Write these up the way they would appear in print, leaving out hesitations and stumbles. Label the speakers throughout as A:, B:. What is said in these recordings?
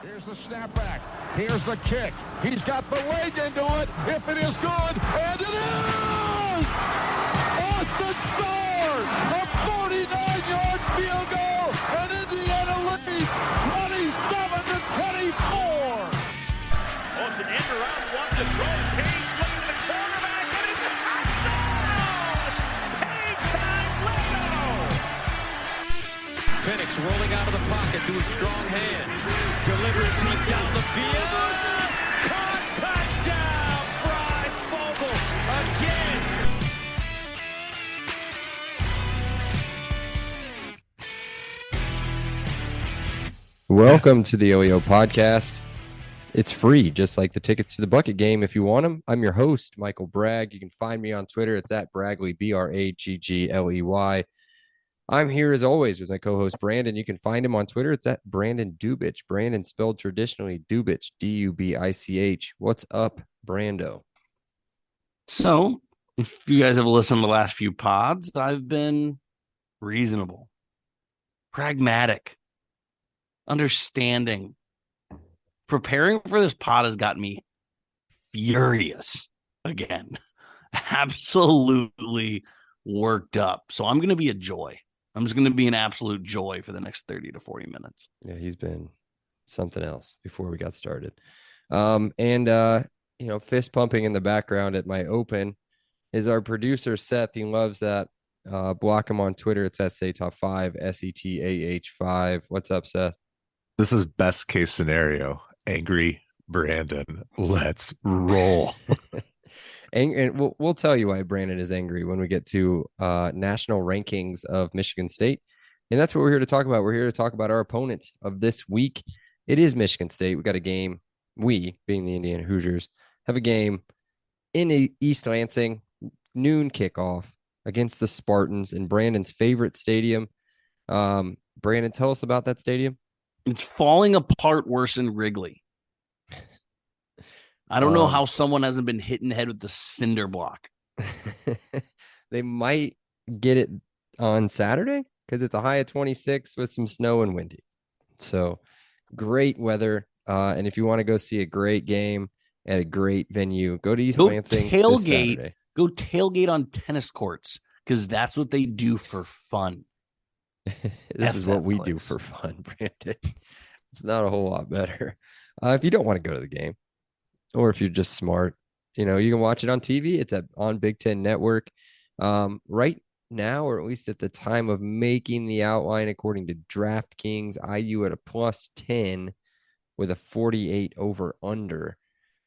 A: Here's the snapback. Here's the kick. He's got the leg into it. If it is good, and it is! Austin scores! A 49-yard field goal, and Indiana leads 27-24.
B: Oh, it's an end around one to throw. Page looking at the quarterback, and it's a touchdown! Page times Leno!
C: Penix rolling out of the pocket to a strong hand. Delivers deep down the field. Caught, touchdown! Fried Fogel again.
D: Welcome to the OEO podcast. It's free, just like the tickets to the bucket game if you want them. I'm your host, Michael Bragg. You can find me on Twitter. It's at Braggley, Braggley. I'm here as always with my co-host Brandon. You can find him on Twitter. It's at Brandon Dubich. Brandon spelled traditionally Dubich, D-U-B-I-C-H. What's up, Brando?
E: So, if you guys have listened to the last few pods, I've been reasonable, pragmatic, understanding. Preparing for this pod has got me furious again. Absolutely worked up. So I'm going to be a joy. I'm just going to be an absolute joy for the next 30 to 40 minutes.
D: Yeah, he's been something else before we got started. Fist pumping in the background at my open is our producer, Seth. He loves that. Block him on Twitter. It's at SayTop5, SETAH5. What's up, Seth?
F: This is best case scenario. Angry Brandon. Let's roll.
D: And we'll tell you why Brandon is angry when we get to national rankings of Michigan State. And that's what we're here to talk about. We're here to talk about our opponent of this week. It is Michigan State. We got a game. We, being the Indiana Hoosiers, have a game in East Lansing, noon kickoff against the Spartans in Brandon's favorite stadium. Brandon, tell us about that stadium.
E: It's falling apart worse than Wrigley. I don't know how someone hasn't been hit in the head with the cinder block.
D: They might get it on Saturday because it's a high of 26 with some snow and windy. So great weather. And if you want to go see a great game at a great venue, go to East Lansing.
E: Go tailgate on tennis courts because that's what they do for fun.
D: This is what we do for fun, Brandon. It's not a whole lot better. If you don't want to go to the game, or if you're just smart, you can watch it on TV. It's on Big Ten Network. Right now, or at least at the time of making the outline, according to DraftKings, IU at a +10 with a 48 over under.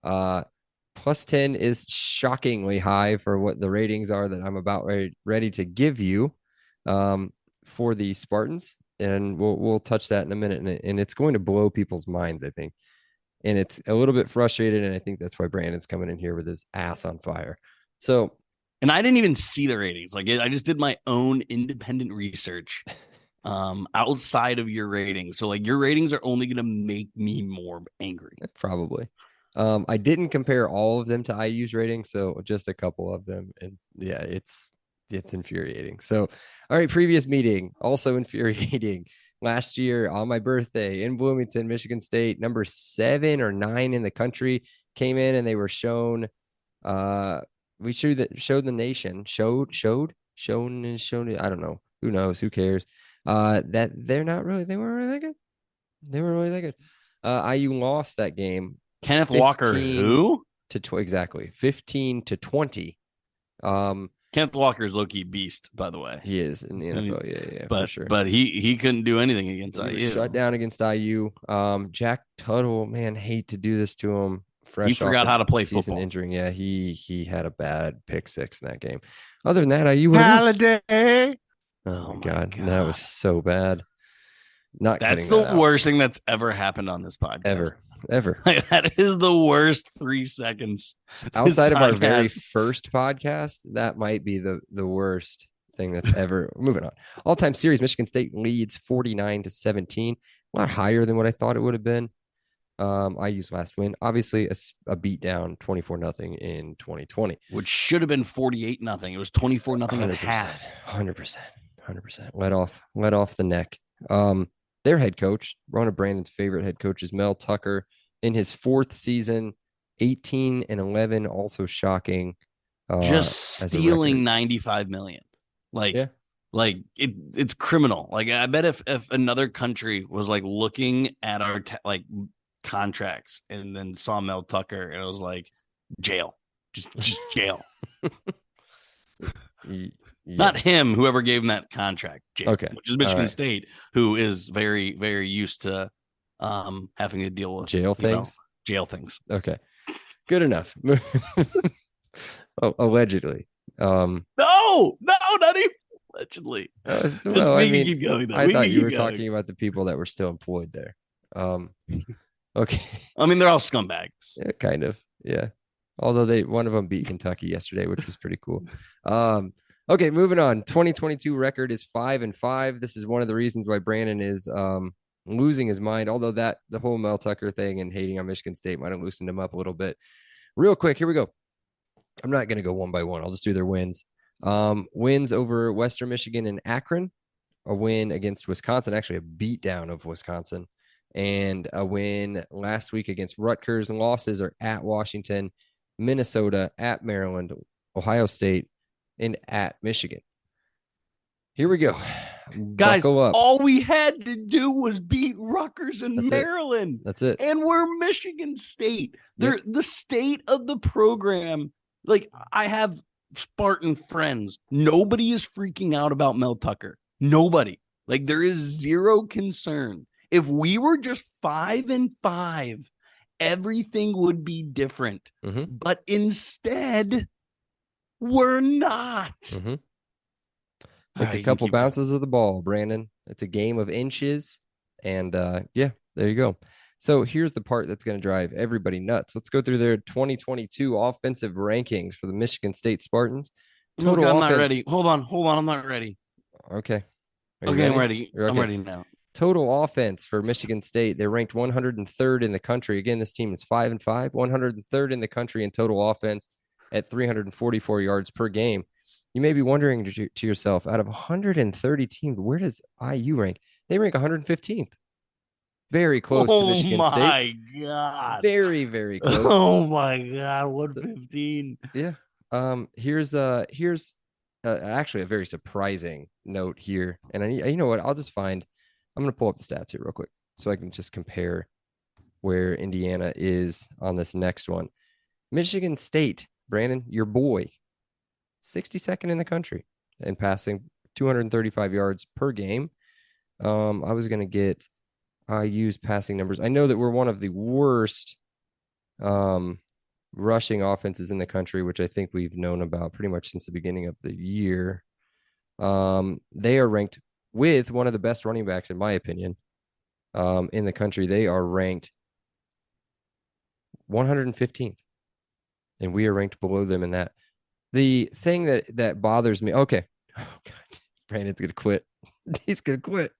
D: +10 is shockingly high for what the ratings are that I'm about ready to give you for the Spartans. And we'll touch that in a minute. And it's going to blow people's minds, I think. And it's a little bit frustrated, and I think that's why Brandon's coming in here with his ass on fire. So,
E: and I didn't even see the ratings. I just did my own independent research outside of your ratings. So, your ratings are only going to make me more angry.
D: Probably. I didn't compare all of them to IU's ratings, so just a couple of them. And yeah, it's infuriating. So, all right, previous meeting, also infuriating. Last year on my birthday in Bloomington, Michigan State, number 7 or 9 in the country, came in and they were shown. We showed the nation. Shown. I don't know. Who knows? Who cares? That they weren't really that good. They were really that good. IU lost that game.
E: Kenneth Walker, who?
D: Exactly 15-20.
E: Kenneth Walker is low-key beast, by the way.
D: He is in the NFL, yeah,
E: but
D: for sure.
E: But he couldn't do anything against IU.
D: Shut down against IU. Jack Tuttle, man, hate to do this to him.
E: He forgot how to play football.
D: Injuring, yeah, he had a bad pick 6 in that game. Other than that, IU
F: Holiday.
D: Oh my God, that was so bad.
E: That's the worst thing that's ever happened on this podcast.
D: Ever.
E: That is the worst 3 seconds.
D: Outside of our very first podcast, that might be the worst thing that's ever. Moving on. All-time series, Michigan State leads 49-17. A lot higher than what I thought it would have been. IU's last win, obviously a beat down 24-0 in 2020,
E: which should have been 48-0. It was 24-0 at half.
D: 100%. Let off the neck. their head coach, one of Brandon's favorite head coaches, Mel Tucker, in his 4th season, 18-11, also shocking.
E: Just
D: as a
E: stealing
D: record.
E: $95 million.
D: Yeah.
E: Like it's criminal. Like I bet if another country was like looking at our like contracts and then saw Mel Tucker and it was like jail, just jail. Not him, whoever gave him that contract, jail,
D: Okay.
E: which is Michigan State, who is very, very used to having to deal with
D: jail things.
E: Jail things.
D: Okay. Good enough. Allegedly.
E: No, not even allegedly.
D: Well, I mean,
E: keep going,
D: I thought you were talking about the people that were still employed there. Okay.
E: I mean, they're all scumbags.
D: Yeah, kind of. Yeah. Although one of them beat Kentucky yesterday, which was pretty cool. Okay, moving on. 2022 record is 5-5. This is one of the reasons why Brandon is losing his mind. Although the whole Mel Tucker thing and hating on Michigan State might have loosened him up a little bit. Real quick, here we go. I'm not going to go one by one. I'll just do their wins. Wins over Western Michigan and Akron, a win against Wisconsin, actually a beatdown of Wisconsin, and a win last week against Rutgers. Losses are at Washington, Minnesota, at Maryland, Ohio State, and at Michigan. Here we go.
E: Guys,
D: Buckle up.
E: All we had to do was beat Rutgers and Maryland.
D: That's it.
E: And we're Michigan State. They're the state of the program. Like, I have Spartan friends. Nobody is freaking out about Mel Tucker. Nobody. Like, there is zero concern. If we were just 5-5, everything would be different.
D: Mm-hmm.
E: But instead, we're not.
D: Mm-hmm. It's a couple bounces of the ball, Brandon. It's a game of inches. And yeah, there you go. So here's the part that's going to drive everybody nuts. Let's go through their 2022 offensive rankings for the Michigan State Spartans.
E: Look, I'm not ready. Hold on. I'm not ready.
D: Okay.
E: Okay, I'm ready. Okay. I'm ready now.
D: Total offense for Michigan State. They're ranked 103rd in the country. Again, this team is 5-5, 103rd in the country in total offense at 344 yards per game. You may be wondering to yourself, out of 130 teams, where does IU rank? They rank 115th. Very close to Michigan State.
E: Oh, my God.
D: Very, very close.
E: Oh, my God. 115.
D: Yeah. Here's actually a very surprising note here. And you know what? I'm going to pull up the stats here real quick so I can just compare where Indiana is on this next one. Michigan State, Brandon, your boy, 62nd in the country and passing 235 yards per game. I was going to get IU's passing numbers. I know that we're one of the worst rushing offenses in the country, which I think we've known about pretty much since the beginning of the year. They are ranked with one of the best running backs, in my opinion, in the country. They are ranked 115th, and we are ranked below them in that. The thing that bothers me, okay. Oh, God. Brandon's going to quit. He's going to quit.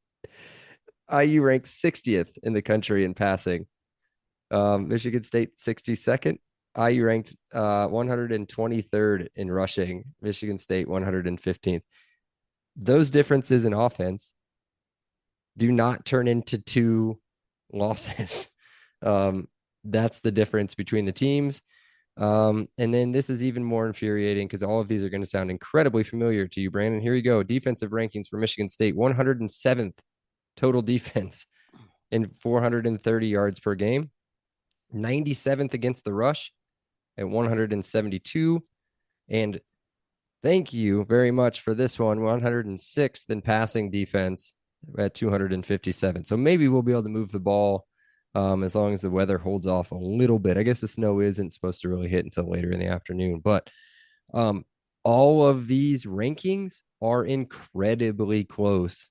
D: IU ranked 60th in the country in passing. Michigan State 62nd. IU ranked 123rd in rushing. Michigan State 115th. Those differences in offense do not turn into 2 losses. That's the difference between the teams. And then this is even more infuriating because all of these are going to sound incredibly familiar to you, Brandon. Here you go. Defensive rankings for Michigan State, 107th total defense in 430 yards per game, 97th against the rush at 172. And thank you very much for this one, 106th in passing defense at 257. So maybe we'll be able to move the ball as long as the weather holds off a little bit. I guess the snow isn't supposed to really hit until later in the afternoon, but all of these rankings are incredibly close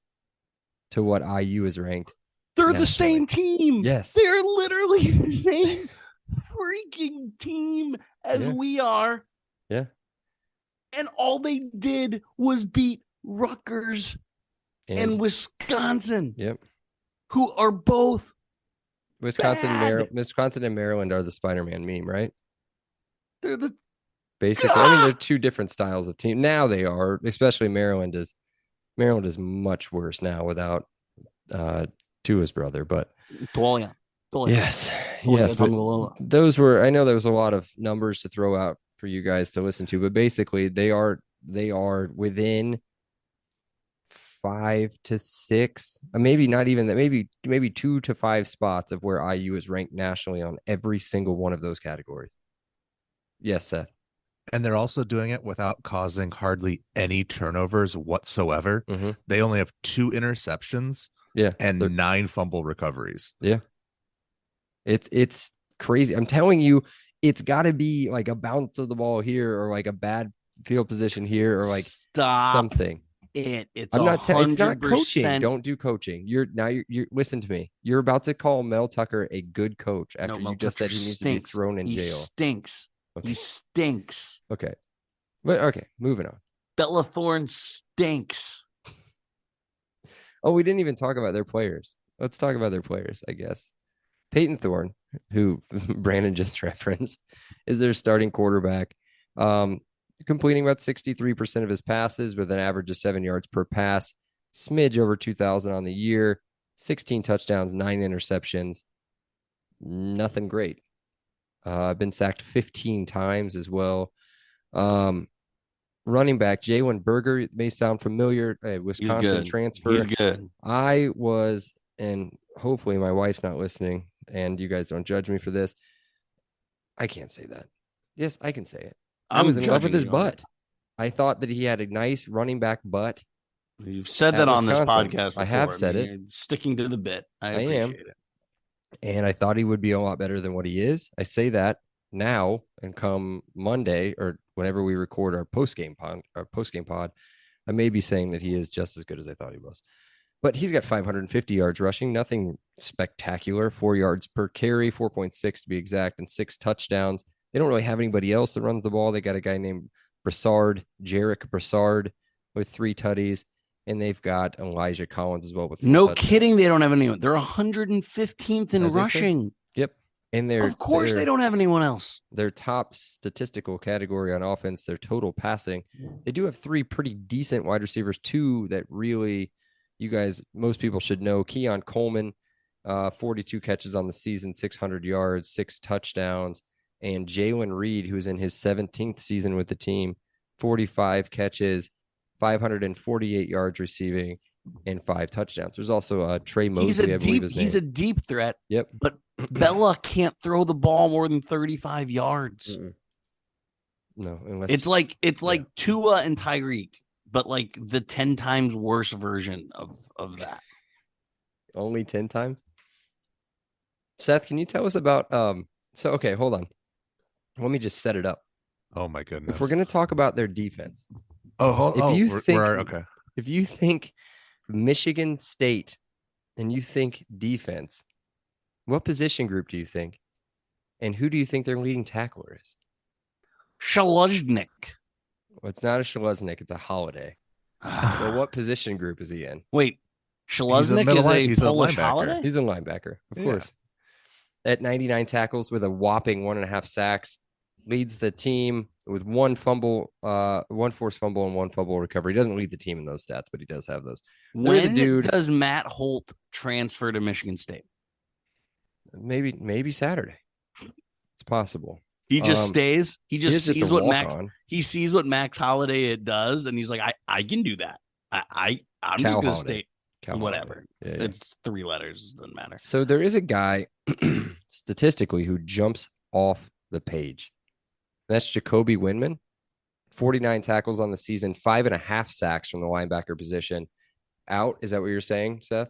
D: to what IU is ranked.
E: They're the same team.
D: Yes.
E: They're literally the same freaking team as we are.
D: Yeah.
E: And all they did was beat Rutgers and Wisconsin.
D: Yep.
E: Who are both
D: Wisconsin and Maryland are the Spider-Man meme, right?
E: They're the
D: basically. I mean, they're 2 different styles of team. Now they are, especially Maryland is much worse now without Tua's brother, but
E: Tualia.
D: yes,
E: Tualia
D: yes. But
E: Tagovailoa.
D: those were, I know there was a lot of numbers to throw out for you guys to listen to, but basically they are within 5 to 6, maybe not even that, maybe 2 to 5 spots of where IU is ranked nationally on every single one of those categories. Yes, Seth.
F: And they're also doing it without causing hardly any turnovers whatsoever.
D: Mm-hmm.
F: They only have 2 interceptions and 9 fumble recoveries.
D: Yeah. It's crazy. I'm telling you, it's got to be like a bounce of the ball here or like a bad field position here or like something.
E: It's
D: I'm not. It's not
E: 100%.
D: coaching. Don't do coaching. You're listen to me. You're about to call Mel Tucker a good coach after you just said he needs to be thrown in jail.
E: He stinks. Okay. He stinks.
D: Okay. But okay, moving on.
E: Bella Thorne stinks.
D: Oh, we didn't even talk about their players. Let's talk about their players, I guess. Peyton Thorne, who Brandon just referenced, is their starting quarterback. Completing about 63% of his passes with an average of 7 yards per pass, smidge over 2,000 on the year, 16 touchdowns, 9 interceptions. Nothing great. Been sacked 15 times as well. Running back Jalen Berger may sound familiar. Wisconsin transfer.
E: He's good.
D: I was, and hopefully my wife's not listening, and you guys don't judge me for this. I can't say that. Yes, I can say it. I was in love with his butt. I thought that he had a nice running back butt.
E: You've said that on this podcast before.
D: I have said it.
E: You're sticking to the bit. I appreciate it.
D: And I thought he would be a lot better than what he is. I say that now, and come Monday or whenever we record our post-game pod, I may be saying that he is just as good as I thought he was. But he's got 550 yards rushing, nothing spectacular, 4 yards per carry, 4.6 to be exact, and 6 touchdowns. They don't really have anybody else that runs the ball. They got a guy named Jarek Brassard with 3 tutties, and they've got Elijah Collins as well with 4 touchdowns.
E: Kidding, they don't have anyone. They're 115th in rushing.
D: Yep. And
E: of course they don't have anyone else.
D: Their top statistical category on offense, their total passing. They do have 3 pretty decent wide receivers, 2 that really most people should know. Keon Coleman, 42 catches on the season, 600 yards, 6 touchdowns. And Jalen Reed, who's in his 17th season with the team, 45 catches, 548 yards receiving, and 5 touchdowns. There's also Trey Mosley, I believe his name.
E: He's a deep threat.
D: Yep.
E: But Bella can't throw the ball more than 35 yards.
D: Mm-mm. No,
E: it's like Tua and Tyreek, but like the 10 times worse version of that.
D: Only 10 times? Seth, can you tell us about okay, hold on. Let me just set it up.
F: Oh my goodness.
D: If we're going to talk about their defense. If you think Michigan State and you think defense, what position group do you think? And who do you think their leading tackler is?
E: Shaluznik.
D: Well, it's not a Shaluznik, it's a Holiday. Well, what position group is he in?
E: Wait, Shaluznik is a Polish Holiday?
D: He's a linebacker, of course. At 99 tackles with a whopping 1.5 sacks, leads the team with 1 fumble, 1 forced fumble, and 1 fumble recovery. He doesn't lead the team in those stats, but he does have those.
E: When does Matt Holt transfer to Michigan State?
D: Maybe Saturday. It's possible.
E: He just stays. He just sees what sees what Max Holiday does, and he's like, I can do that. I'm just gonna stay. Whatever. It's 3 letters. Doesn't matter.
D: So there is a guy statistically who jumps off the page. That's Jacoby Windman. 49 tackles on the season, 5.5 sacks from the linebacker position. Out. Is that what you're saying, Seth?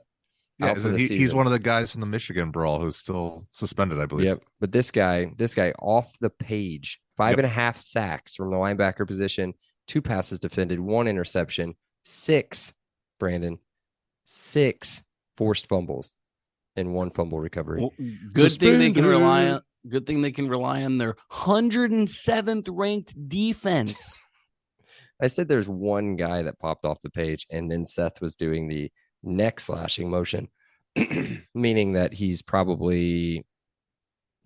F: Yeah, he's one of the guys from the Michigan brawl who's still suspended, I believe.
D: Yep. But this guy off the page, 5.5 sacks from the linebacker position, 2 passes defended, 1 interception, 6 forced fumbles, and 1 fumble recovery.
E: Well, good thing they can rely on their 107th ranked defense.
D: I said there's one guy that popped off the page, and then Seth was doing the neck slashing motion, meaning that he's probably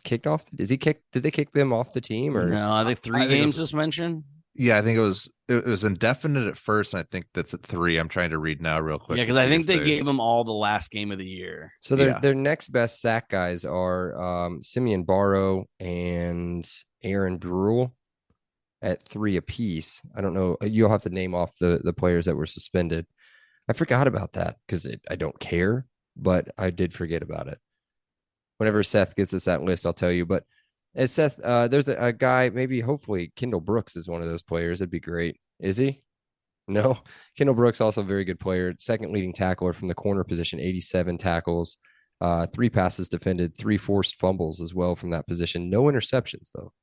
D: kicked off. Did they kick them off the team? Or
E: no? I think 3 game suspension.
F: Yeah, I think it was indefinite at first, and I think that's at 3. I'm trying to read now real quick.
E: Yeah, because I think they gave him all the last game of the year.
D: So their next best sack guys are Simeon Barrow and Aaron Brule at 3 apiece. I don't know. You'll have to name off the players that were suspended. I forgot about that because I don't care, but I did forget about it. Whenever Seth gets us that list, I'll tell you. But as Seth, there's a guy, maybe hopefully Kendall Brooks is one of those players. It'd be great. Is he? No. Kendall Brooks, also a very good player. Second leading tackler from the corner position, 87 tackles, 3 passes defended, 3 forced fumbles as well from that position. No interceptions, though.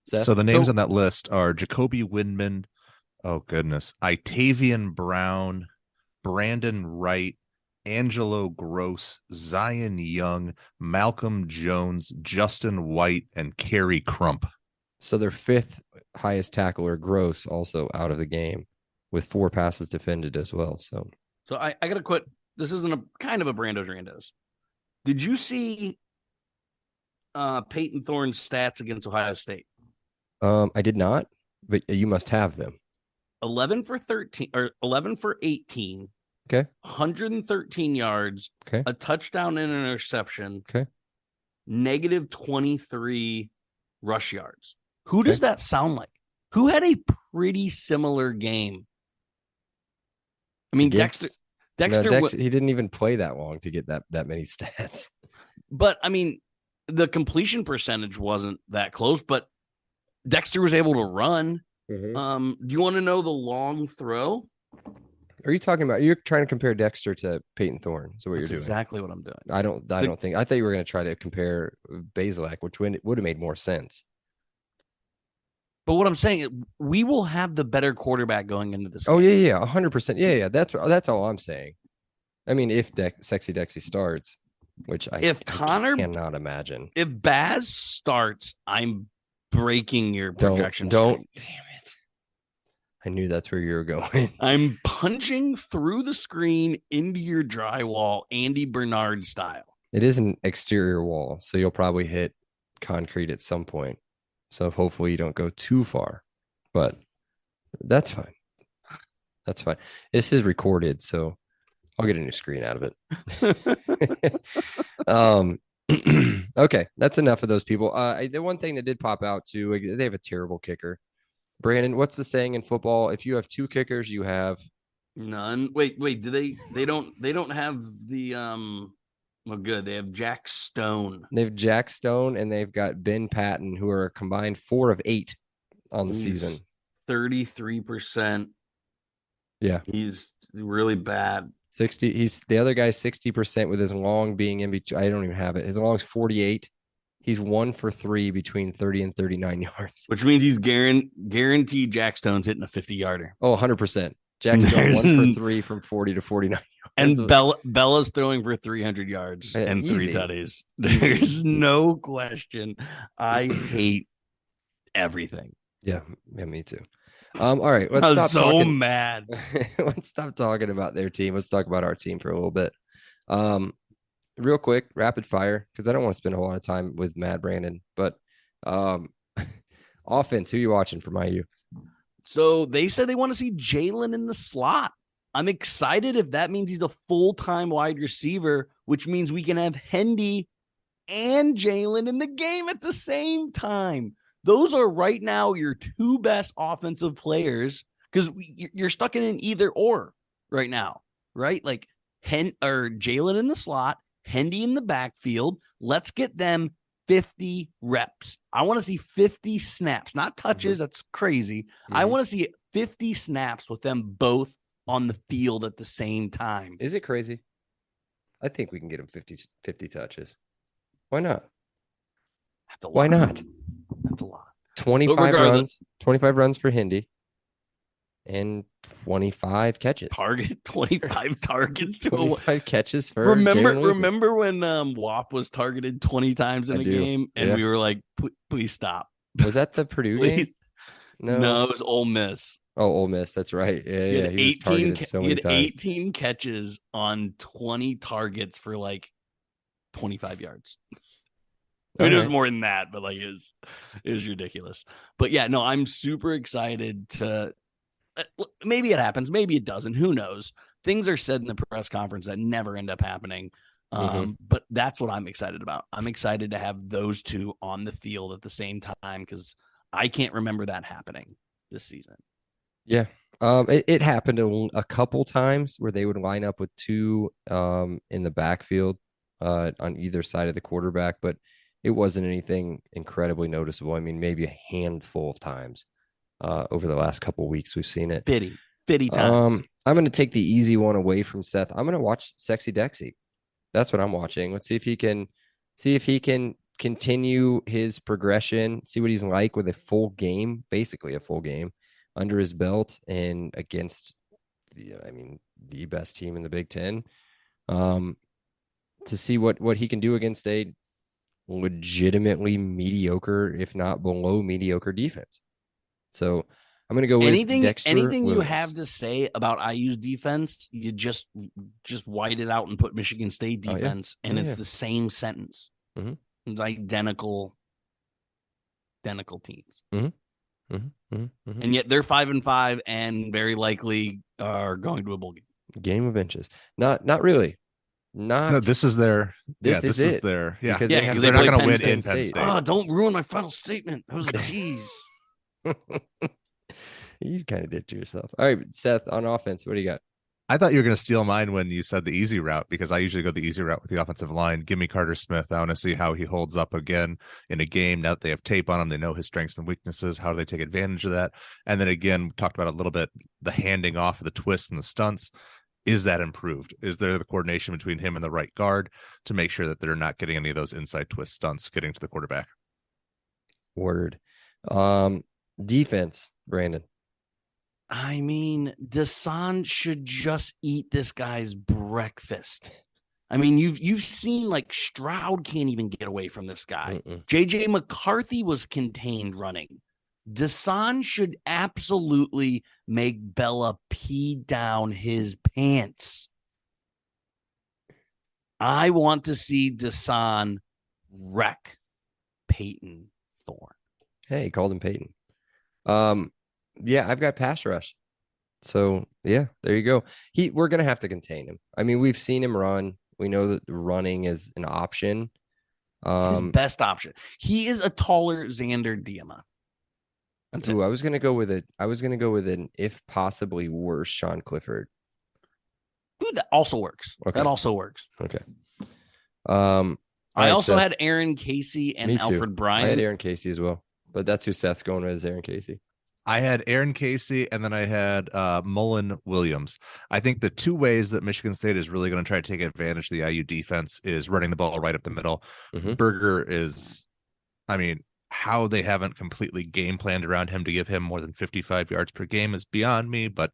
D: Seth?
F: So the names on that list are Jacoby Windman. Oh, goodness. Itavian Brown, Brandon Wright, Angelo Gross, Zion Young, Malcolm Jones, Justin White, and Kerry Crump.
D: So their 5th highest tackler, Gross, also out of the game with 4 passes defended as well. So
E: I got to quit. This isn't a kind of a Brando Drandos. Did you see Peyton Thorne's stats against Ohio State?
D: I did not, but you must have them.
E: 11 for 13 or 11 for 18.
D: Okay.
E: 113 yards.
D: Okay.
E: A touchdown and an interception.
D: Okay.
E: Negative 23 rush yards. Who does that sound like? Who had a pretty similar game? I mean, Dexter.
D: He didn't even play that long to get that many stats.
E: But I mean, the completion percentage wasn't that close, but Dexter was able to run. Mm-hmm. Do you want to know the long throw?
D: Are you talking about? You're trying to compare Dexter to Peyton Thorne? So
E: That's you're doing exactly what I'm doing.
D: I don't think. I thought you were going to try to compare Bazelak, which would have made more sense.
E: But what I'm saying, we will have the better quarterback going into this.
D: Oh game. yeah, 100%. Yeah. That's all I'm saying. I mean, if Sexy Dexy starts, which I cannot imagine.
E: If Baz starts, I'm breaking your projection.
D: Don't. Damn it! I knew that's where you were going.
E: I'm punching through the screen into your drywall, Andy Bernard style.
D: It is an exterior wall, so you'll probably hit concrete at some point. So hopefully you don't go too far, but that's fine. That's fine. This is recorded, so I'll get a new screen out of it. Okay, that's enough of those people. The one thing that did pop out too, they have a terrible kicker. Brandon, what's the saying in football? If you have 2 kickers, you have
E: none. Wait, do they don't have the well, good. They have Jack Stone.
D: They have Jack Stone, and they've got Ben Patton, who are a combined 4 of 8 on the season.
E: 33%.
D: Yeah,
E: he's really bad.
D: 60. He's the other guy's 60% with his long being in between. I don't even have it. His long's 48. He's 1 for 3 between 30 and 39 yards,
E: which means he's guaranteed Jack Stone's hitting a 50-yarder.
D: Oh, 100%. Jack Stone 1 for 3 from 40 to 49.
E: And Bella's throwing for 300 yards and 3 tutties. There's no question. I hate everything.
D: Yeah, me too. All right, let's
E: I'm
D: stop
E: so
D: talking.
E: mad.
D: Let's stop talking about their team. Let's talk about our team for a little bit. Real quick, rapid fire, because I don't want to spend a whole lot of time with Mad Brandon. But offense, who are you watching for my U?
E: So they said they want to see Jalen in the slot. I'm excited if that means he's a full-time wide receiver, which means we can have Hendy and Jalen in the game at the same time. Those are right now your 2 best offensive players because you're stuck in an either or right now, right? Like Jalen in the slot, Hendy in the backfield. Let's get them 50 reps. I want to see 50 snaps, not touches. Mm-hmm. That's crazy. Mm-hmm. I want to see 50 snaps with them both on the field at the same time.
D: Is it crazy? I think we can get him 50 touches. Why not?
E: That's a lot.
D: Why not?
E: That's a lot.
D: 25 runs for Hendy and 25 catches.
E: 25 targets to
D: 25 catches for
E: Remember when WAP was targeted 20 times in a game and we were like, please stop.
D: Was that the Purdue game?
E: No, it was Ole Miss.
D: Oh, Ole Miss. That's right. Yeah. He was targeted so many times.
E: 18 catches on 20 targets for like 25 yards. I mean,
D: All
E: it was
D: right.
E: more than that, but like it was ridiculous. But yeah, no, I'm super excited to. Maybe it happens, maybe it doesn't. Who knows? Things are said in the press conference that never end up happening. But that's what I'm excited about. I'm excited to have those two on the field at the same time because I can't remember that happening this season.
D: Yeah. It happened a couple times where they would line up with two in the backfield on either side of the quarterback, but it wasn't anything incredibly noticeable. I mean, maybe a handful of times over the last couple of weeks we've seen it.
E: Fitty times.
D: I'm going to take the easy one away from Seth. I'm going to watch Sexy Dexy. That's what I'm watching. Let's see if he can continue his progression, see what he's like with a full game, basically a full game under his belt and against the best team in the Big Ten. To see what he can do against a legitimately mediocre, if not below mediocre defense. So I'm going to go with Dexter
E: anything
D: Williams.
E: You have to say about IU's defense, you just white it out and put Michigan State defense, and it's the same sentence.
D: Mm-hmm.
E: It's identical teams, and yet they're 5-5 and very likely are going to a bowl game.
D: Game of inches. Not really.
F: No, this is their. This is their. Yeah,
D: because
F: they're not going to win in Penn State.
E: Oh, don't ruin my final statement. That was a tease.
D: You kind of did to yourself. All right, Seth, on offense, what do you got?
F: I thought you were going to steal mine when you said the easy route, because I usually go the easy route with the offensive line. Give me Carter Smith. I want to see how he holds up again in a game. Now that they have tape on him, they know his strengths and weaknesses. How do they take advantage of that? And then again, we talked about a little bit the handing off of the twists and the stunts. Is that improved? Is there the coordination between him and the right guard to make sure that they're not getting any of those inside twist stunts getting to the quarterback?
D: Word. Defense, Brandon.
E: I mean, Deshaun should just eat this guy's breakfast. I mean, you've seen like Stroud can't even get away from this guy. JJ McCarthy was contained running. Deshaun should absolutely make Bella pee down his pants. I want to see Deshaun wreck Peyton Thorne.
D: Hey, he called him Peyton. Yeah, I've got pass rush. So yeah, there you go. We're gonna have to contain him. I mean, we've seen him run. We know that running is an option.
E: His best option. He is a taller Xander Diamond.
D: I was gonna go with an if possibly worse Sean Clifford.
E: Dude, that also works.
D: Okay.
E: That also works.
D: Okay.
E: I also had Aaron Casey and Alfred Bryant.
D: I had Aaron Casey as well, but that's who Seth's going with, is Aaron Casey.
F: I had Aaron Casey, and then I had Mullen Williams. I think the two ways that Michigan State is really going to try to take advantage of the IU defense is running the ball right up the middle. Berger is, I mean, how they haven't completely game planned around him to give him more than 55 yards per game is beyond me. But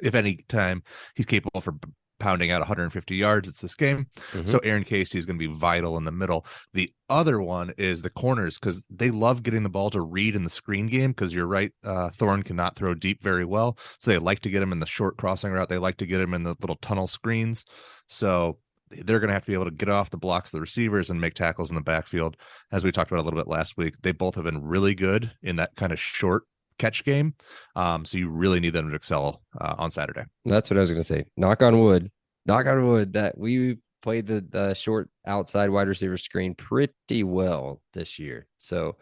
F: if any time he's capable for pounding out 150 yards, it's this game. So Aaron Casey is going to be vital in the middle. The other one is the corners, because they love getting the ball to Reed in the screen game, because you're right, Thorne cannot throw deep very well, so they like to get him in the short crossing route. They like to get him in the little tunnel screens, so they're going to have to be able to get off the blocks of the receivers and make tackles in the backfield. As we talked about a little bit last week, they both have been really good in that kind of short catch game. So you really need them to excel on Saturday.
D: That's what I was going to say. Knock on wood, that we played the short outside wide receiver screen pretty well this year. So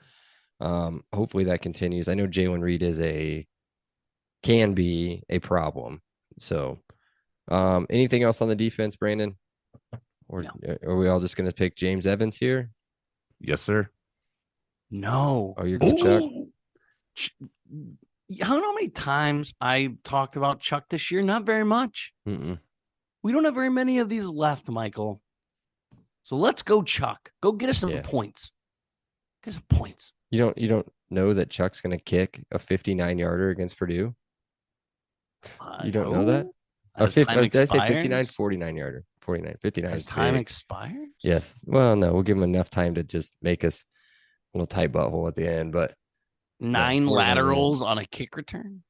D: hopefully that continues. I know Jalen Reed can be a problem. So anything else on the defense, Brandon? Or are we all just going to pick James Evans here?
F: Yes, sir.
E: No.
D: Oh, you're going
E: Chuck? How many times I've talked about Chuck this year? Not very much. We don't have very many of these left, Michael. So let's go, Chuck. Go get us some points. Get some points.
D: You don't know that Chuck's going to kick a 59-yarder against Purdue? You don't know that? Did I say 59? 49-yarder. 49. 59.
E: As time expires?
D: Yes. Well, no, we'll give him enough time to just make us a little tight butthole at the end, but
E: 9 laterals on a kick return?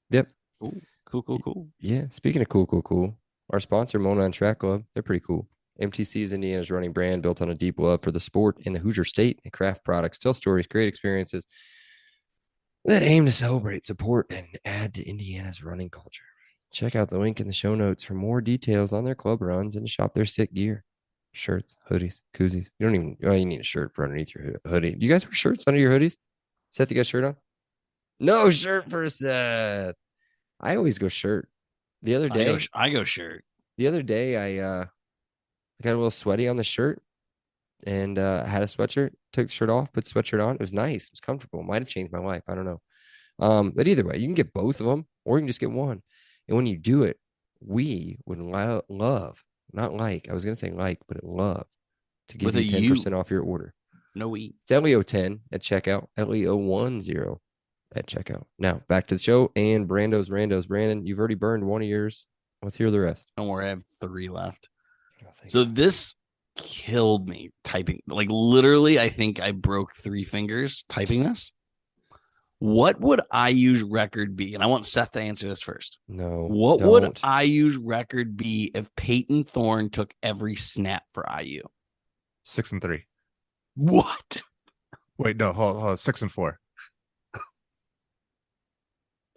D: Yep.
E: Ooh, cool.
D: Yeah. Speaking of cool. Our sponsor, Mona and Track Club, they're pretty cool. MTC is Indiana's running brand built on a deep love for the sport and the Hoosier State and craft products, tell stories, create experiences that aim to celebrate, support, and add to Indiana's running culture. Check out the link in the show notes for more details on their club runs and to shop their sick gear. Shirts, hoodies, koozies. You don't even, you need a shirt for underneath your hoodie. Do you guys wear shirts under your hoodies? Seth, you got a shirt on? No shirt for Seth. I always go shirt. The other day,
E: I go shirt.
D: The other day, I got a little sweaty on the shirt and had a sweatshirt, took the shirt off, put the sweatshirt on. It was nice. It was comfortable. Might have changed my life. I don't know. But either way, you can get both of them or you can just get one. And when you do it, we would love, not like, I was going to say like, but love to give you 10% off your order.
E: No E.
D: It's LEO10 at checkout, LEO10 at checkout. Now, back to the show and Brando's Randos. Brandon, you've already burned one of yours. Let's hear the rest.
E: Don't worry, I have 3 left. So this killed me typing. Like literally, I think I broke 3 fingers typing this. What would IU's record be? And I want Seth to answer this first.
D: No.
E: What would IU's record be if Peyton Thorne took every snap for IU?
F: 6-3.
E: What?
F: Wait, no, hold 6-4.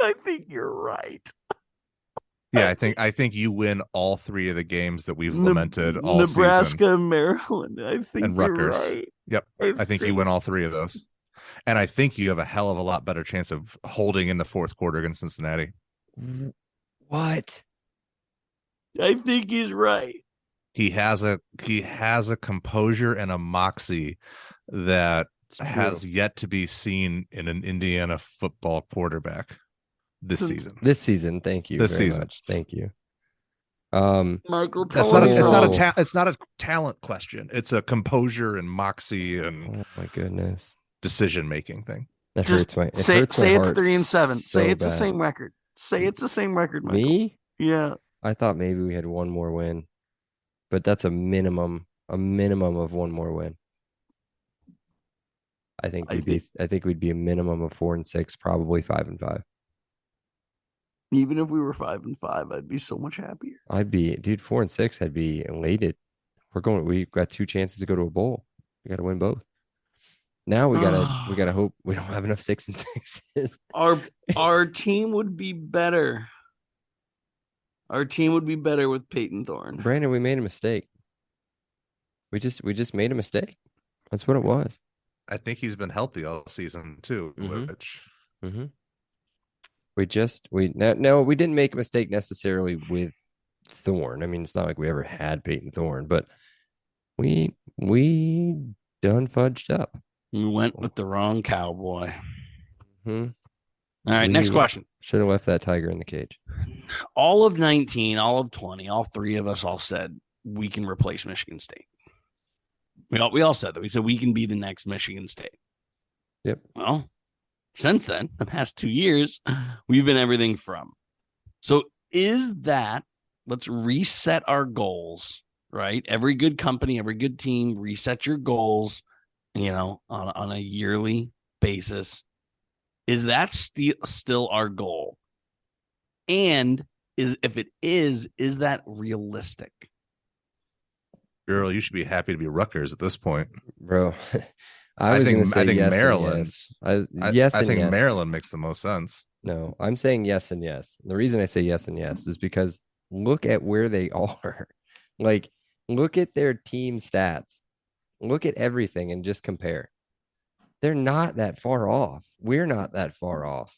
E: I think you're right.
F: Yeah, I think you win all 3 of the games that we've lamented all
E: Nebraska
F: season.
E: and Maryland. I think
F: And
E: you're
F: Rutgers.
E: right.
F: Yep. I think you win all 3 of those. And I think you have a hell of a lot better chance of holding in the fourth quarter against Cincinnati.
D: What?
E: I think he's right.
F: He has a composure and a moxie that has yet to be seen in an Indiana football quarterback this season.
D: This season, thank you.
F: This
D: very
F: season,
D: much. Thank you.
E: Michael,
F: it's not a talent question. It's a composure and moxie and
D: oh my goodness,
F: decision making thing.
D: That
E: just
D: hurts my. It
E: say
D: hurts my
E: it's
D: heart
E: 3-7.
D: so
E: Say it's
D: bad.
E: the same record. Say it's the same record, Michael.
D: Me?
E: Yeah.
D: I thought maybe we had one more win, but that's a minimum of one more win. I think we'd be a minimum of 4-6, probably 5-5.
E: Even if we were 5-5, I'd be so much happier.
D: I'd be, dude, 4-6. I'd be elated. We've got 2 chances to go to a bowl. We got to win both. Now we gotta hope we don't have enough 6-6s.
E: Our team would be better. Our team would be better with Peyton Thorne.
D: Brandon, we made a mistake. We just made a mistake. That's what it was.
F: I think he's been healthy all season too.
D: Mhm.
F: Which
D: we didn't make a mistake necessarily with Thorne. I mean, it's not like we ever had Peyton Thorne, but we done fudged up.
E: We went with the wrong cowboy.
D: Mm-hmm.
E: All right, next question.
D: Should have left that tiger in the cage.
E: All of 19, all of 20, all 3 of us all said we can replace Michigan State. We all said that. We said we can be the next Michigan State.
D: Yep.
E: Well, since then, the past 2 years, we've been everything from. So let's reset our goals, right? Every good company, every good team, reset your goals, on a yearly basis. Is that still our goal? And if it is that realistic?
F: girl, you should be happy to be Rutgers at this point,
D: bro.
F: I think
D: yes
F: Maryland.
D: Yes.
F: I think
D: yes.
F: Maryland makes the most sense.
D: No, I'm saying yes and yes. The reason I say yes and yes is because look at where they are. Like, look at their team stats. Look at everything and just compare. They're not that far off. We're not that far off.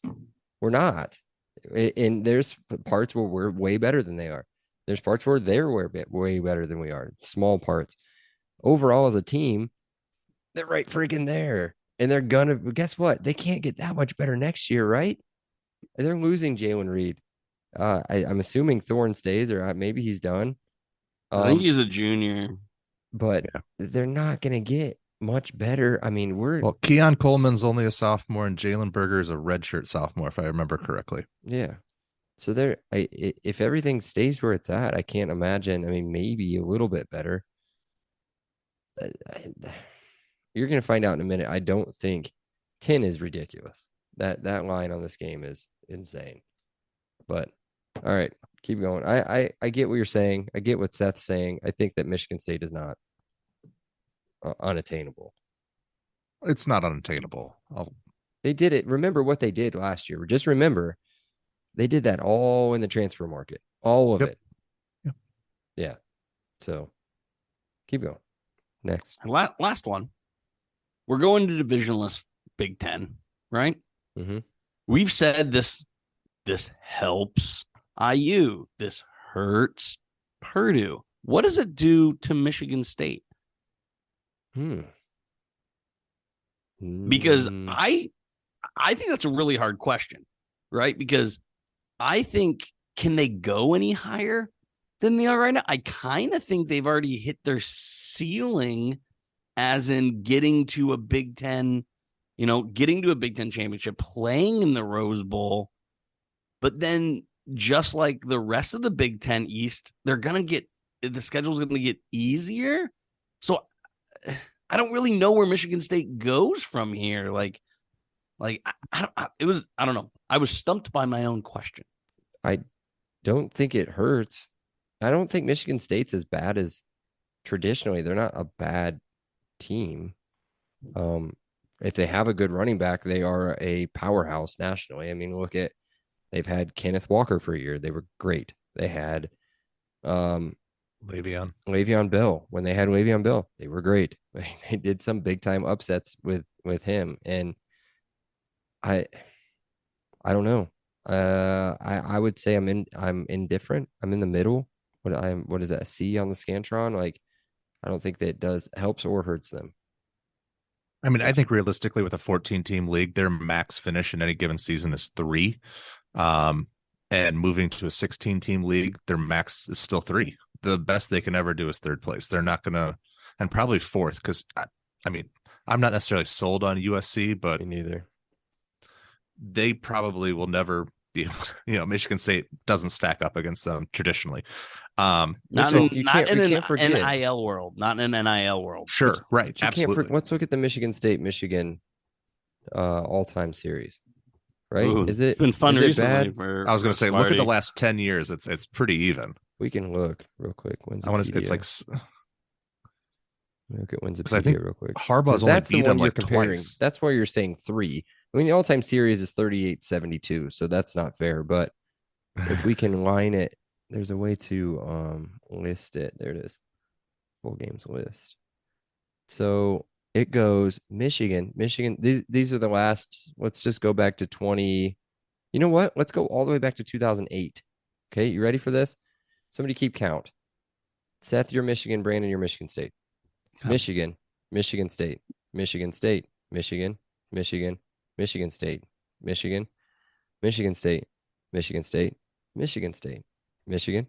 D: We're not. And there's parts where we're way better than they are. There's parts where they're way better than we are. Small parts. Overall, as a team, they're right freaking there. And they're gonna, guess what? They can't get that much better next year, right? They're losing Jalen Reed. I'm assuming Thorne stays, or maybe he's done.
E: I think he's a junior.
D: But they're not going to get much better. I mean,
F: well, Keon Coleman's only a sophomore, and Jalen Berger is a redshirt sophomore, if I remember correctly.
D: Yeah. So if everything stays where it's at, I can't imagine. I mean, maybe a little bit better. You're going to find out in a minute. I don't think 10 is ridiculous. That line on this game is insane. But all right, Keep going. I get what you're saying. I get what Seth's saying. I think that Michigan State is not unattainable.
F: It's not unattainable.
D: They did it. Remember what they did last year. Just remember, they did that all in the transfer market. All of it.
F: Yep.
D: Yeah. So keep going. Next.
E: Last one. We're going to divisionless Big Ten, right?
D: Mm-hmm.
E: We've said this helps IU. This hurts Purdue. What does it do to Michigan State? Because I think that's a really hard question, right? Because I think, can they go any higher than they are right now? I kind of think they've already hit their ceiling, as in getting to a Big Ten, getting to a Big Ten championship, playing in the Rose Bowl. But then, just like the rest of the Big Ten East, the schedule's going to get easier. So I don't really know where Michigan State goes from here. I don't know. I was stumped by my own question.
D: I don't think it hurts. I don't think Michigan State's as bad as traditionally. They're not a bad team. If they have a good running back, they are a powerhouse nationally. I mean, they've had Kenneth Walker for a year. They were great. They had Le'Veon Bell. When they had Le'Veon Bell, they were great. They did some big time upsets with him, and I don't know. I would say I'm indifferent. I'm in the middle. What is that? A C on the Scantron? I don't think that helps or hurts them.
F: I mean, I think realistically, with a 14-team league, their max finish in any given season is 3. And moving to a 16-team league, their max is still 3. The best they can ever do is 3rd place. They're not gonna, and probably 4th, because I mean, I'm not necessarily sold on USC, but
D: Me neither.
F: They probably will never be. Michigan State doesn't stack up against them traditionally.
E: Not in an NIL world. Not in an NIL world.
F: Sure, right, absolutely.
D: Let's look at the Michigan State-Michigan all-time series. Right?
E: Ooh, it's been fun recently.
F: I was going to say, look at the last 10 years. It's pretty even.
D: We can look real quick.
F: It's like.
D: Look at Wikipedia real quick.
F: Harbaugh's only beat them like twice.
D: That's why you're saying 3. I mean, the all-time series is 38-72, so that's not fair. But if we can line it, there's a way to list it. There it is. Full games list. So it goes Michigan. These are the last. Let's just go back to 20. You know what? Let's go all the way back to 2008. Okay, you ready for this? Somebody keep count. Seth, you're Michigan. Brandon, you're Michigan State. Michigan, Michigan State, Michigan State, Michigan, Michigan, Michigan State, Michigan, Michigan State, Michigan State, Michigan State, Michigan,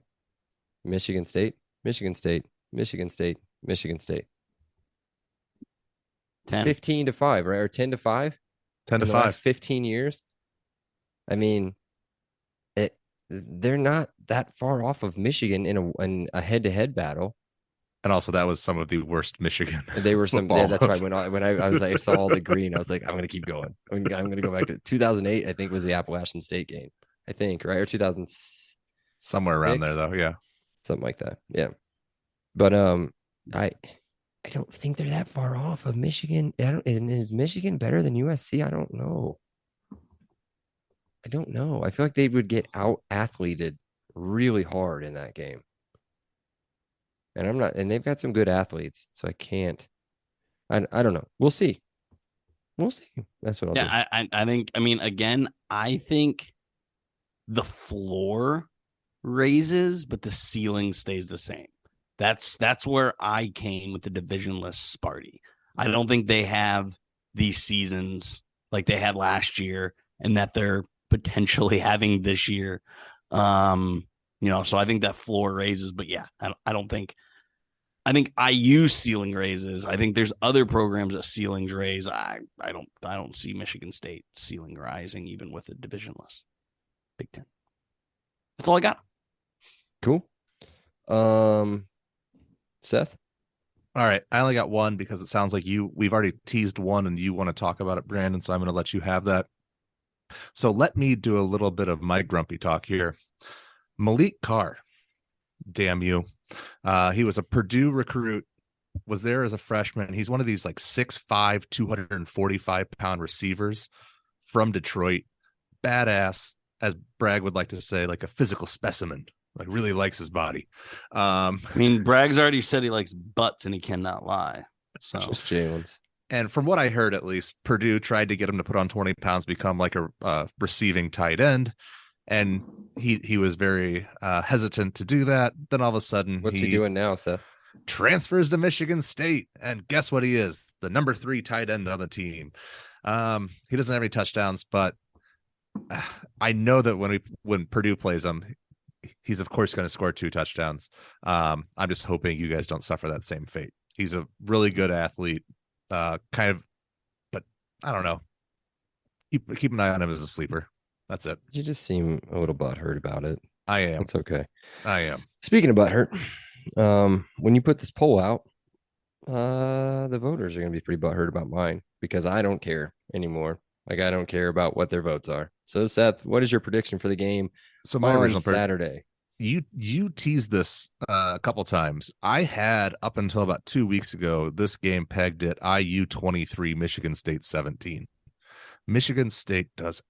D: Michigan State, Michigan State, Michigan State, Michigan State. 15-5, right? Or 10-5?
F: 10-5.
D: The last 15 years. I mean, they're not that far off of Michigan in a head-to-head battle.
F: And also, that was some of the worst Michigan.
D: They were some. Yeah, that's right. When I was like, I saw all the green, I was like, I'm going to keep going. I'm going to go back to 2008. I think was the Appalachian State game. I think, right, or 2000,
F: somewhere around there though. Yeah,
D: something like that. Yeah, but I don't think they're that far off of Michigan. And is Michigan better than USC? I don't know. I feel like they would get out athleted really hard in that game. And I'm not, and they've got some good athletes, so I can't. I don't know. We'll see. That's what I'll do.
E: Yeah, I think. I mean, again, I think the floor raises, but the ceiling stays the same. That's where I came with the divisionless Sparty. I don't think they have these seasons like they had last year, and that they're potentially having this year. So I think that floor raises, but yeah, I don't think. I think IU ceiling raises. I think there's other programs that ceilings raise. I don't see Michigan State ceiling rising even with a divisionless Big Ten. That's all I got.
D: Cool. Seth?
F: All right. I only got one because it sounds like we've already teased one and you want to talk about it, Brandon. So I'm going to let you have that. So let me do a little bit of my grumpy talk here. Malik Carr, damn you. He was a Purdue recruit, was there as a freshman. He's one of these like 6'5", 245-pound receivers from Detroit. Badass, as Bragg would like to say, like a physical specimen. Like really likes his body.
E: I mean, Bragg's already said he likes butts and he cannot lie. So
D: Just Jalen's.
F: And from what I heard, at least, Purdue tried to get him to put on 20 pounds, become like a receiving tight end. And he was very hesitant to do that. Then all of a sudden,
D: What's he doing now, Seth?
F: Transfers to Michigan State. And guess what he is? The number 3 tight end on the team. He doesn't have any touchdowns, but I know that when Purdue plays him, he's of course going to score 2 touchdowns. I'm just hoping you guys don't suffer that same fate. He's a really good athlete, but I don't know. Keep an eye on him as a sleeper. That's it.
D: You just seem a little butthurt about it.
F: I am.
D: It's okay.
F: I am.
D: Speaking of butthurt, when you put this poll out, the voters are going to be pretty butthurt about mine because I don't care anymore. Like, I don't care about what their votes are. So, Seth, what is your prediction for the game
F: So my
D: on
F: original
D: Saturday?
F: You teased this a couple times. I had up until about 2 weeks ago this game pegged at IU 23, Michigan State 17. Michigan State does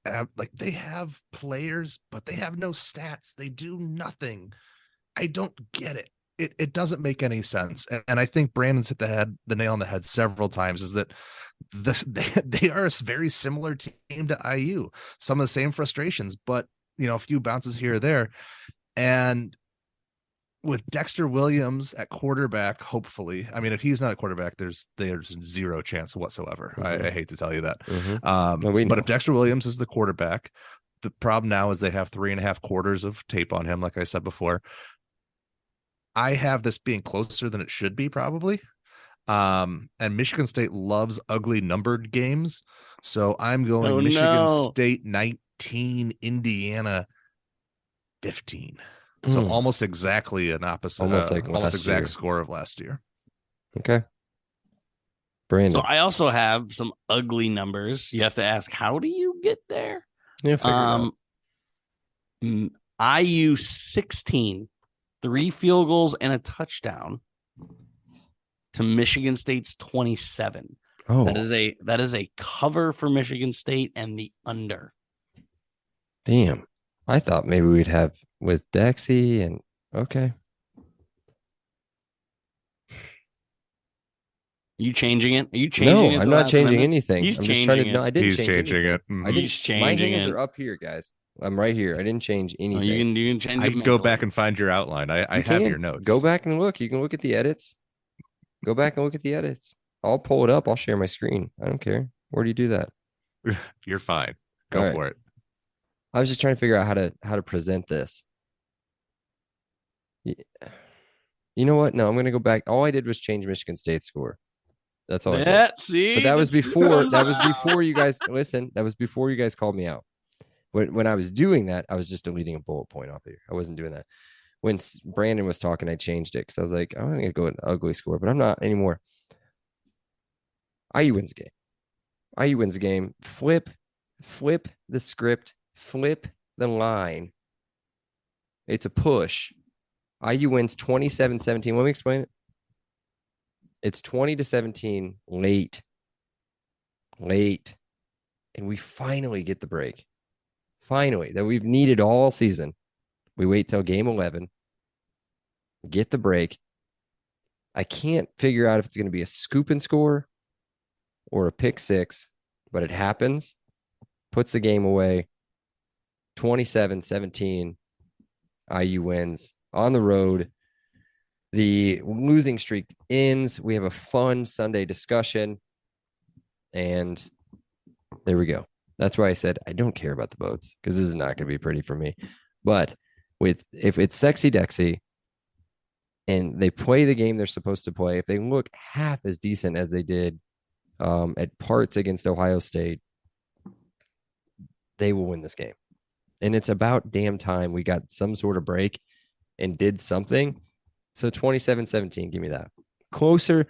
F: they have players, but they have no stats. They do nothing. I don't get it. It doesn't make any sense. And I think Brandon's hit the nail on the head several times, is that they are a very similar team to IU. Some of the same frustrations, but a few bounces here or there. And with Dexter Williams at quarterback, hopefully, I mean, if he's not a quarterback, there's zero chance whatsoever.
D: Mm-hmm.
F: I hate to tell you that.
D: Mm-hmm.
F: But if Dexter Williams is the quarterback, the problem now is they have 3.5 quarters of tape on him. Like I said before, I have this being closer than it should be probably. And Michigan State loves ugly numbered games. So I'm going Michigan State 19, Indiana 15. So almost exactly an opposite, almost exact score of last year.
D: Okay. Brandon.
E: So I also have some ugly numbers. You have to ask, how do you get there?
D: Yeah, figure it out.
E: IU 16, 3 field goals and a touchdown to Michigan State's 27.
D: Oh,
E: that is a cover for Michigan State and the under.
D: Damn. I thought maybe we'd have with Dexy and okay.
E: You changing it? Are you changing it?
D: No, I'm not changing anything.
E: He's
D: I'm
E: changing
D: just trying to.
E: it.
D: No, I didn't
F: He's
D: change
F: changing
D: anything.
F: it.
E: He's changing
D: My hands
E: it.
D: are up here, guys. I'm right here. I didn't change anything.
E: You can change.
F: I can go back and find your outline. I have your notes.
D: Go back and look. You can look at the edits. Go back and look at the edits. I'll pull it up. I'll share my screen. I don't care. Where do you do that?
F: You're fine. Go for it.
D: I was just trying to figure out how to present this. You know what? No, I'm going to go back. All I did was change Michigan State's score. That's all.
E: See,
D: but that was before. That was before you guys listen. That was before you guys called me out. When I was doing that, I was just deleting a bullet point off here. I wasn't doing that. When Brandon was talking, I changed it because I was like, I'm going to go with an ugly score, but I'm not anymore. IU wins the game. IU wins the game. Flip the script. Flip the line. It's a push. IU wins 27-17. Let me explain it. It's 20-17 late. And we finally get the break. Finally, that we've needed all season. We wait till game 11. Get the break. I can't figure out if it's going to be a scoop and score or a pick six, but it happens. Puts the game away. 27-17. IU wins on the road. The losing streak ends. We have a fun Sunday discussion. And there we go. That's why I said I don't care about the votes because this is not going to be pretty for me. But if it's sexy Dexy and they play the game they're supposed to play, if they look half as decent as they did at parts against Ohio State, they will win this game. And it's about damn time we got some sort of break and did something. So 27-17, give me that. Closer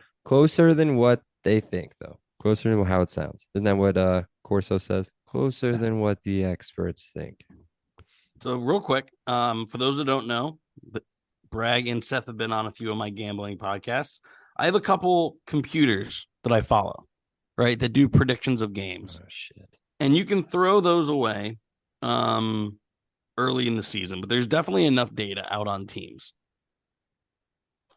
D: than what they think, though. Closer than how it sounds. Isn't that what Corso says? Closer than what the experts think.
E: So real quick, for those that don't know, Bragg and Seth have been on a few of my gambling podcasts. I have a couple computers that I follow, right, that do predictions of games.
D: Oh, shit.
E: And you can throw those away early in the season, but there's definitely enough data out on teams.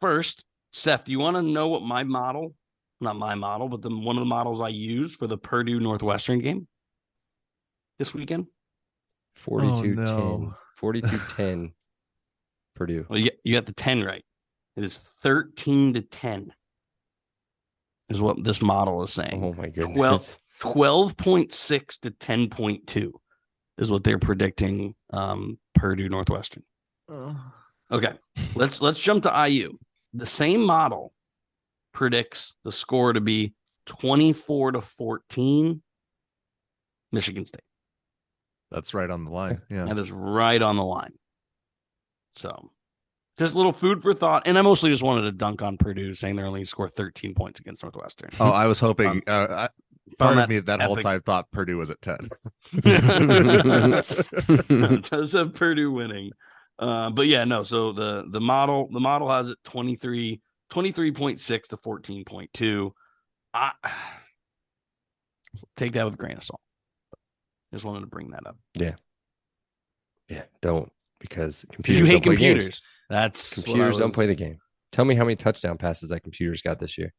E: First, Seth, do you want to know what my model, not my model, but one of the models I use for the Purdue Northwestern game this weekend?
D: 42-10. 42-10 Purdue.
E: Well, you got the 10 right. It is 13-10 is what this model is saying.
D: Oh, my goodness.
E: 12.6 to 10.2 is what they're predicting Purdue Northwestern. Okay, let's jump to IU. The same model predicts the score to be 24-14 Michigan State.
F: That's right on the line. Yeah.
E: That is right on the line. So just a little food for thought. And I mostly just wanted to dunk on Purdue, saying they're only score 13 points against Northwestern.
F: Oh, I was hoping. Part of me that whole time thought Purdue was at 10.
E: It does have Purdue winning. But yeah, no. So the model has it 23.6 to 14.2. Take that with a grain of salt. Just wanted to bring that up.
D: Yeah, don't, because
E: You hate
D: don't play
E: computers.
D: games.
E: That's
D: Computers don't play the game. Tell me how many touchdown passes that computers got this year.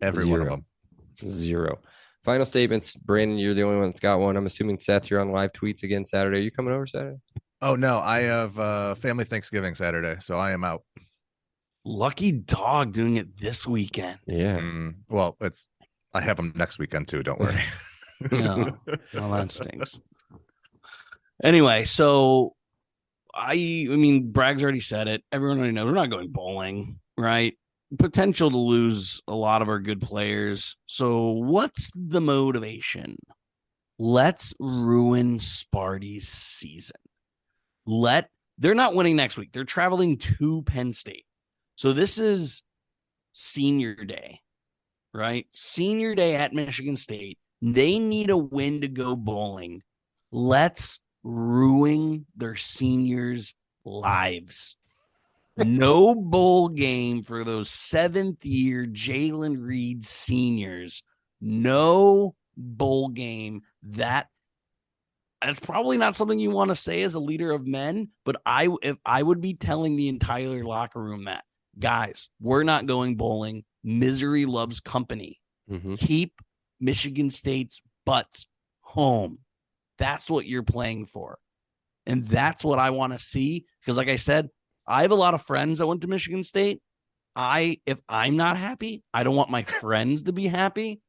F: Every
D: Zero.
F: one of them.
D: 0. Final statements. Brandon, you're the only one that's got one. I'm assuming, Seth, you're on live tweets again Saturday. Are you coming over Saturday?
F: Oh, no. I have family Thanksgiving Saturday, so I am out.
E: Lucky dog doing it this weekend.
D: Yeah.
F: Well, I have them next weekend, too. Don't worry.
E: Yeah. Well, that stinks. Anyway, so I mean, Bragg's already said it. Everyone already knows we're not going bowling, right? Potential to lose a lot of our good players. So what's the motivation? Let's ruin Sparty's season. They're not winning next week. They're traveling to Penn State. So this is senior day, right? Senior day at Michigan State. They need a win to go bowling. Let's ruin their seniors' lives. No bowl game for those 7th-year Jalen Reed seniors. No bowl game. That's probably not something you want to say as a leader of men, but if I would be telling the entire locker room that, guys, we're not going bowling. Misery loves company.
D: Mm-hmm.
E: Keep Michigan State's butts home. That's what you're playing for. And that's what I want to see. Because like I said, I have a lot of friends that went to Michigan State. If I'm not happy, I don't want my friends to be happy.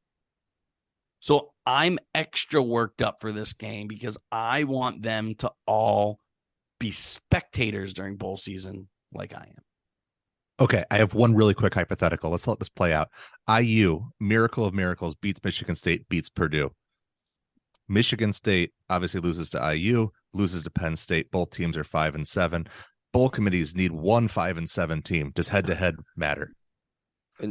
E: So I'm extra worked up for this game because I want them to all be spectators during bowl season like I am.
F: Okay, I have one really quick hypothetical. Let's let this play out. IU, miracle of miracles, beats Michigan State, beats Purdue. Michigan State obviously loses to IU, loses to Penn State. Both teams are 5-7. Bowl committees need one 5-7 team. Does head-to-head matter?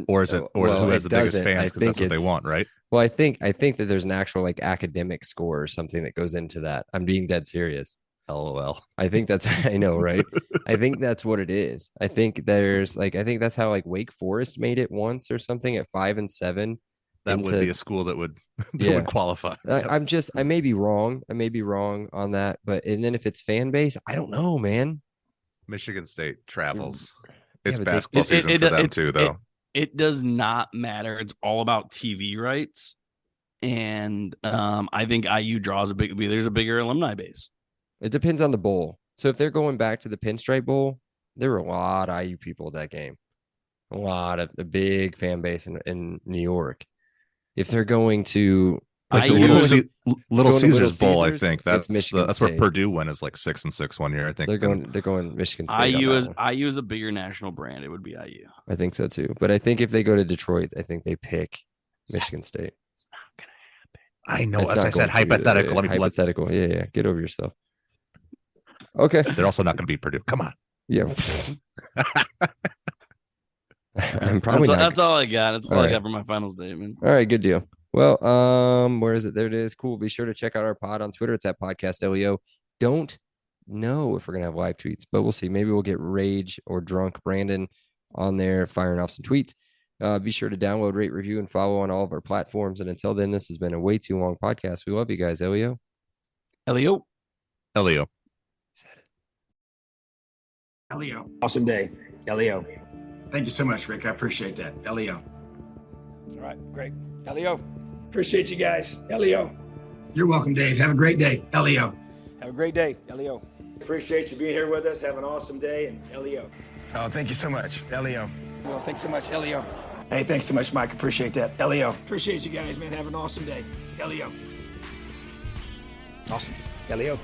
F: Or is it, who has the biggest fans? Because that's what they want, right?
D: Well, I think that there's an actual like academic score or something that goes into that. I'm being dead serious. LOL. I think that's, I know, right? I think that's what it is. I think that's how like Wake Forest made it once or something at 5-7.
F: That would be a school that would would qualify.
D: I may be wrong. I may be wrong on that, and then if it's fan base, I don't know, man.
F: Michigan State travels. It's
D: but
F: basketball season for them too, though.
E: It does not matter. It's all about TV rights, and I think IU draws there's a bigger alumni base.
D: It depends on the bowl. So if they're going back to the Pinstripe Bowl, there were a lot of IU people at that game. A lot of the big fan base in New York. If they're going to
F: like the Little Caesars Bowl, I think that's where Purdue went is like 6-6 one year. I think
D: they're going Michigan State.
E: IU is a bigger national brand. It would be IU.
D: I think so too. But I think if they go to Detroit, I think they pick Michigan State.
E: It's not gonna happen.
F: I know. As I said, hypothetical.
D: Hypothetical. Yeah. Get over yourself. Okay.
F: They're also not going to beat Purdue. Come on.
D: Yeah. I'm probably
E: that's all I got. That's all I got for my final statement.
D: All right, good deal. Well, where is it? There it is. Cool. Be sure to check out our pod on Twitter. It's at Podcast LEO. Don't know if we're going to have live tweets, but we'll see. Maybe we'll get Rage or Drunk Brandon on there firing off some tweets. Be sure to download, rate, review, and follow on all of our platforms. And until then, this has been a way too long podcast. We love you guys. Elio.
E: Elio.
G: Awesome day. Elio. Thank you so much, Rick. I appreciate that. Elio. All right, great. Elio. Appreciate you guys. Elio. You're welcome, Dave. Have a great day. Elio. Have a great day. Elio. Appreciate you being here with us. Have an awesome day. And Elio. Oh, thank you so much. Elio. Well, thanks so much, Elio. Hey, thanks so much, Mike. Appreciate that. Elio. Appreciate you guys, man. Have an awesome day. Elio. Awesome. Elio.